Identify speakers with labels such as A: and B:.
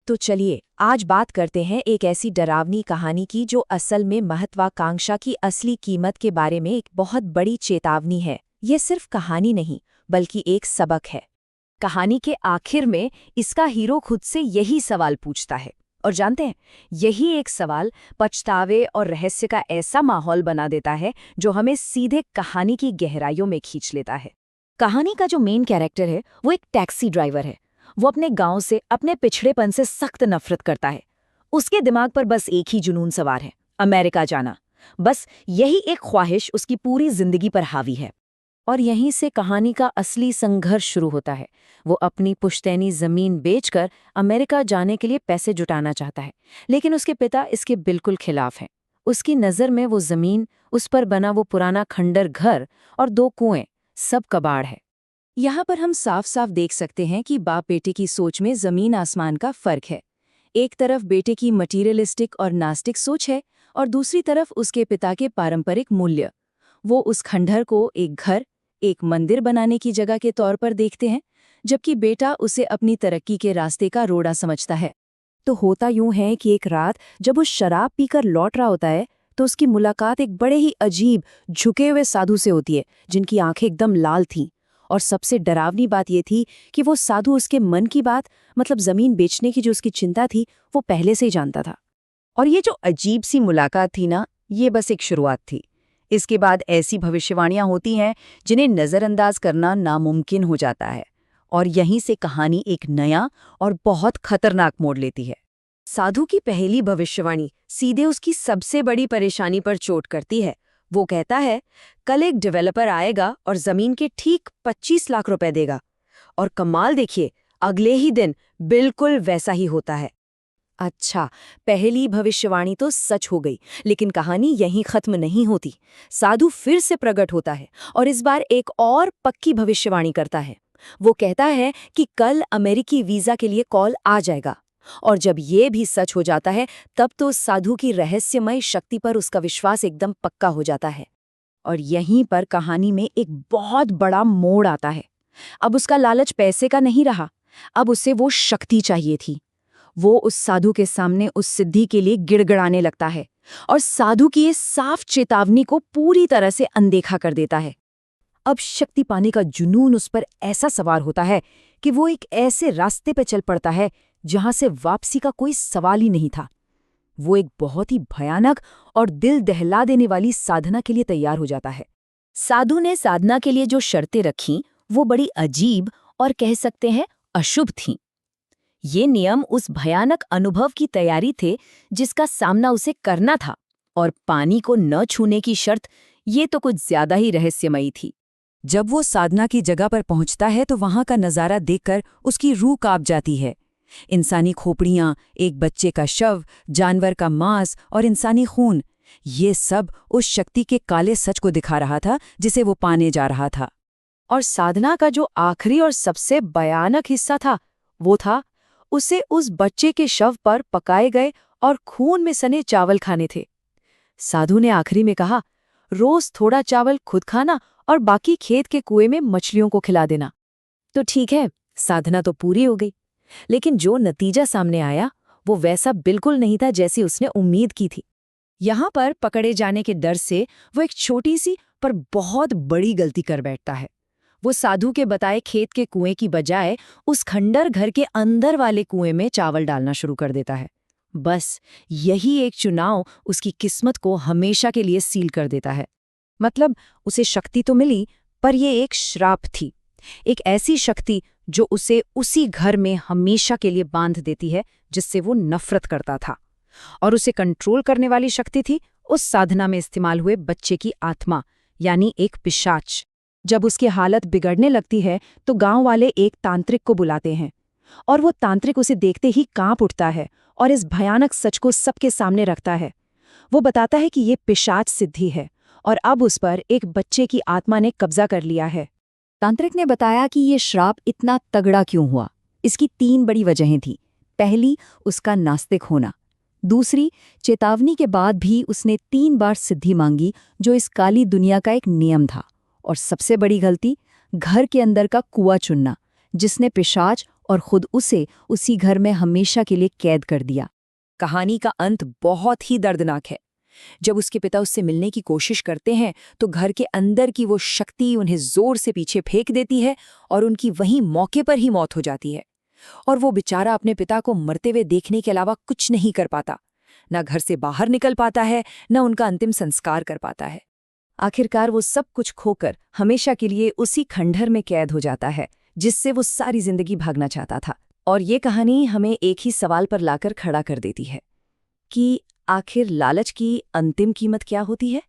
A: तो चलिए आज बात करते हैं एक ऐसी डरावनी कहानी की जो असल में महत्वाकांक्षा की असली कीमत के बारे में एक बहुत बड़ी चेतावनी है। ये सिर्फ कहानी नहीं बल्कि एक सबक है। कहानी के आखिर में इसका हीरो खुद से यही सवाल पूछता है और जानते हैं यही एक सवाल पछतावे और रहस्य का ऐसा माहौल बना देता है जो हमें सीधे कहानी की गहराइयों में खींच लेता है। कहानी का जो मेन कैरेक्टर है वो एक टैक्सी ड्राइवर है। वो अपने गांव से, अपने पिछड़ेपन से सख्त नफरत करता है। उसके दिमाग पर बस एक ही जुनून सवार है, अमेरिका जाना। बस यही एक ख्वाहिश उसकी पूरी जिंदगी पर हावी है। और यहीं से कहानी का असली संघर्ष शुरू होता है। वो अपनी पुश्तैनी जमीन बेचकर अमेरिका जाने के लिए पैसे जुटाना चाहता है, लेकिन उसके पिता इसके बिल्कुल खिलाफ हैं। उसकी नज़र में वो जमीन, उस पर बना वो पुराना खंडर घर और 2 कुएं सब कबाड़ है। यहाँ पर हम साफ साफ देख सकते हैं कि बाप बेटे की सोच में जमीन आसमान का फर्क है। एक तरफ बेटे की मटीरियलिस्टिक और नास्तिक सोच है और दूसरी तरफ उसके पिता के पारंपरिक मूल्य। वो उस खंडहर को एक घर, एक मंदिर बनाने की जगह के तौर पर देखते हैं, जबकि बेटा उसे अपनी तरक्की के रास्ते का रोड़ा समझता है। तो होता यूं है कि एक रात जब वो शराब पीकर लौट रहा होता है तो उसकी मुलाकात एक बड़े ही अजीब झुके हुए साधु से होती है, जिनकी आंखें एकदम लाल थीं। और सबसे डरावनी बात ये थी कि वो साधु उसके मन की बात, मतलब जमीन बेचने की जो उसकी चिंता थी, वो पहले से ही जानता था। और ये जो अजीब सी मुलाकात थी ना, ये बस एक शुरुआत थी। इसके बाद ऐसी भविष्यवाणियां होती हैं जिन्हें नज़रअंदाज करना नामुमकिन हो जाता है। और यहीं से कहानी एक नया और बहुत खतरनाक मोड़ लेती है। साधु की पहली भविष्यवाणी सीधे उसकी सबसे बड़ी परेशानी पर चोट करती है। वो कहता है, कल एक डेवलपर आएगा और जमीन के ठीक 25 लाख रुपए देगा। और कमाल देखिए, अगले ही दिन बिल्कुल वैसा ही होता है। अच्छा, पहली भविष्यवाणी तो सच हो गई, लेकिन कहानी यहीं खत्म नहीं होती। साधु फिर से प्रकट होता है और इस बार एक और पक्की भविष्यवाणी करता है। वो कहता है कि कल अमेरिकी वीजा के लिए कॉल आ जाएगा। और जब ये भी सच हो जाता है, तब तो साधु की रहस्यमय शक्ति पर उसका विश्वास एकदम पक्का हो जाता है। और यहीं पर कहानी में एक बहुत बड़ा मोड़ आता है। अब उसका लालच पैसे का नहीं रहा, अब उसे वो शक्ति चाहिए थी। वो उस साधु के सामने उस सिद्धि के लिए गिड़गिड़ाने लगता है और साधु की इस साफ चेतावनी को पूरी तरह से अनदेखा कर देता है। अब शक्ति पाने का जुनून उस पर ऐसा सवार होता है कि वो एक ऐसे रास्ते पर चल पड़ता है जहां से वापसी का कोई सवाल ही नहीं था। वो एक बहुत ही भयानक और दिल दहला देने वाली साधना के लिए तैयार हो जाता है। साधु ने साधना के लिए जो शर्तें रखीं, वो बड़ी अजीब और कह सकते हैं अशुभ थीं। ये नियम उस भयानक अनुभव की तैयारी थे जिसका सामना उसे करना था। और पानी को न छूने की शर्त, ये तो कुछ ज्यादा ही रहस्यमयी थी। जब वो साधना की जगह पर पहुंचता है तो वहां का नजारा देखकर उसकी रूह कांप जाती है। इंसानी खोपड़ियां, एक बच्चे का शव, जानवर का मांस और इंसानी खून, ये सब उस शक्ति के काले सच को दिखा रहा था जिसे वो पाने जा रहा था। और साधना का जो आखिरी और सबसे भयानक हिस्सा था, वो था उसे उस बच्चे के शव पर पकाए गए और खून में सने चावल खाने थे। साधु ने आखिरी में कहा, रोज थोड़ा चावल खुद खाना और बाकी खेत के कुएं में मछलियों को खिला देना। तो ठीक है, साधना तो पूरी हो गई, लेकिन जो नतीजा सामने आया वो वैसा बिल्कुल नहीं था जैसी उसने उम्मीद की थी। यहाँ पर पकड़े जाने के डर से वो एक छोटी सी पर बहुत बड़ी गलती कर बैठता है। वो साधु के बताए खेत के कुएं की बजाय उस खंडर घर के अंदर वाले कुएं में चावल डालना शुरू कर देता है। बस यही एक चुनाव उसकी किस्मत को हमेशा के लिए सील कर देता है। मतलब उसे शक्ति तो मिली, पर यह एक श्राप थी। एक ऐसी शक्ति जो उसे उसी घर में हमेशा के लिए बांध देती है जिससे वो नफरत करता था। और उसे कंट्रोल करने वाली शक्ति थी उस साधना में इस्तेमाल हुए बच्चे की आत्मा, यानी एक पिशाच। जब उसकी हालत बिगड़ने लगती है तो गांव वाले एक तांत्रिक को बुलाते हैं और वो तांत्रिक उसे देखते ही कांप उठता है और इस भयानक सच को सबके सामने रखता है। वो बताता है कि ये पिशाच सिद्धि है और अब उस पर एक बच्चे की आत्मा ने कब्जा कर लिया है। तांत्रिक ने बताया कि ये श्राप इतना तगड़ा क्यों हुआ। इसकी 3 बड़ी वजहें थीं। पहली, उसका नास्तिक होना। दूसरी, चेतावनी के बाद भी उसने 3 बार सिद्धि मांगी, जो इस काली दुनिया का एक नियम था। और सबसे बड़ी गलती, घर के अंदर का कुआं चुनना, जिसने पिशाच
B: और खुद उसे उसी घर में हमेशा के लिए कैद कर दिया।
A: कहानी का अंत बहुत ही दर्दनाक है। जब उसके पिता उससे मिलने की कोशिश करते हैं तो घर के अंदर की वो शक्ति उन्हें जोर से पीछे फेंक देती है और उनकी वहीं मौके पर ही मौत हो जाती है। और वो बेचारा अपने पिता को मरते हुए देखने के अलावा कुछ नहीं कर पाता, न घर से बाहर निकल पाता है, न उनका अंतिम संस्कार कर पाता है। आखिरकार वो सब कुछ खोकर हमेशा के लिए उसी खंडहर में कैद हो जाता है जिससे वो सारी जिंदगी भागना चाहता था। और ये कहानी हमें एक ही सवाल पर लाकर खड़ा कर देती है कि आखिर लालच की अंतिम कीमत क्या होती है।